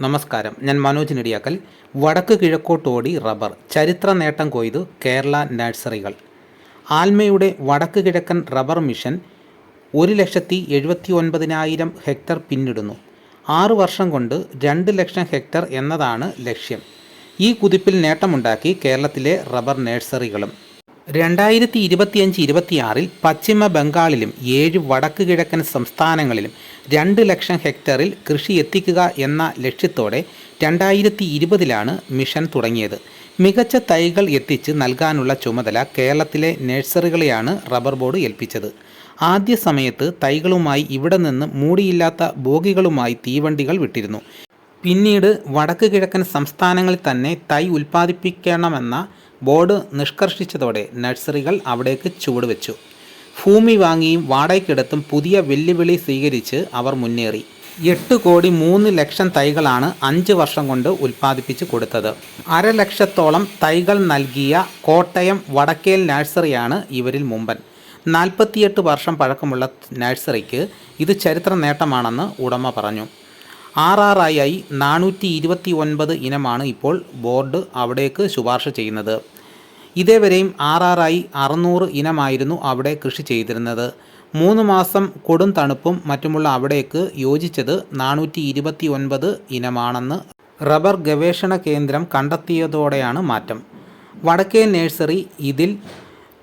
നമസ്കാരം, ഞാൻ മനോജ് നെടിയാക്കൽ. വടക്ക് കിഴക്കോട്ടോടി റബ്ബർ ചരിത്ര നേട്ടം കൊയ്തു കേരള നഴ്സറികൾ. ആൽമയുടെ വടക്ക് കിഴക്കൻ റബ്ബർ മിഷൻ 1,79,000 ഹെക്ടർ പിന്നിടുന്നു. 6 വർഷം കൊണ്ട് 2 ലക്ഷം ഹെക്ടർ എന്നതാണ് ലക്ഷ്യം. ഈ കുതിപ്പിൽ നേട്ടമുണ്ടാക്കി കേരളത്തിലെ റബ്ബർ നഴ്സറികളും. 2025-26 പശ്ചിമ ബംഗാളിലും 7 വടക്ക് കിഴക്കൻ സംസ്ഥാനങ്ങളിലും 2 ലക്ഷം ഹെക്ടറിൽ കൃഷി എത്തിക്കുക എന്ന ലക്ഷ്യത്തോടെ 2020 മിഷൻ തുടങ്ങിയത്. മികച്ച തൈകൾ എത്തിച്ച് നൽകാനുള്ള ചുമതല കേരളത്തിലെ നഴ്സറികളെയാണ് റബ്ബർ ബോർഡ് ഏൽപ്പിച്ചത്. ആദ്യ സമയത്ത് തൈകളുമായി ഇവിടെ നിന്ന് മൂടിയില്ലാത്ത ബോഗികളുമായി തീവണ്ടികൾ വിട്ടിരുന്നു. പിന്നീട് വടക്ക് കിഴക്കൻ സംസ്ഥാനങ്ങളിൽ തന്നെ തൈ ഉൽപ്പാദിപ്പിക്കണമെന്ന ബോർഡ് നിഷ്കർഷിച്ചതോടെ നഴ്സറികൾ അവിടേക്ക് ചുവടുവെച്ചു. ഭൂമി വാങ്ങിയും വാടകയ്ക്കെടുത്തും പുതിയ വെല്ലുവിളി സ്വീകരിച്ച് അവർ മുന്നേറി. 8,03,00,000 തൈകളാണ് 5 വർഷം കൊണ്ട് ഉൽപ്പാദിപ്പിച്ചു കൊടുത്തത്. 1,00,000-ഓളം തൈകൾ നൽകിയ കോട്ടയം വടക്കേൽ നഴ്സറിയാണ് ഇവരിൽ മുമ്പൻ. 48 വർഷം പഴക്കമുള്ള നഴ്സറിക്ക് ഇത് ചരിത്ര നേട്ടമാണെന്ന് ഉടമ പറഞ്ഞു. RRI 429 ഇനമാണ് ഇപ്പോൾ ബോർഡ് അവിടേക്ക് ശുപാർശ ചെയ്യുന്നത്. ഇതേവരെയും RRI 600 ഇനമായിരുന്നു അവിടെ കൃഷി ചെയ്തിരുന്നത്. 3 മാസം കൊടും തണുപ്പും മറ്റുമുള്ള അവിടേക്ക് യോജിച്ചത് 429 ഇനമാണെന്ന് റബ്ബർ ഗവേഷണ കേന്ദ്രം കണ്ടെത്തിയതോടെയാണ് മാറ്റം. വടക്കേ നഴ്സറി ഇതിൽ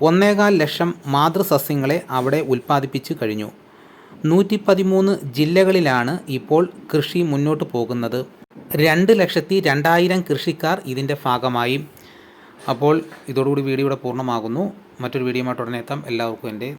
1,4 ലക്ഷം മാതൃസസ്യങ്ങളെ അവിടെ ഉൽപ്പാദിപ്പിച്ചു കഴിഞ്ഞു. 113 ജില്ലകളിലാണ് ഇപ്പോൾ കൃഷി മുന്നോട്ട് പോകുന്നത്. 2,02,000 കൃഷിക്കാർ ഇതിൻ്റെ ഭാഗമായി. അപ്പോൾ ഇതോടുകൂടി വീഡിയോ ഇവിടെ പൂർണ്ണമാകുന്നു. മറ്റൊരു വീഡിയോയുമായിട്ട് ഉടനെ എത്താം. എല്ലാവർക്കും എൻ്റെ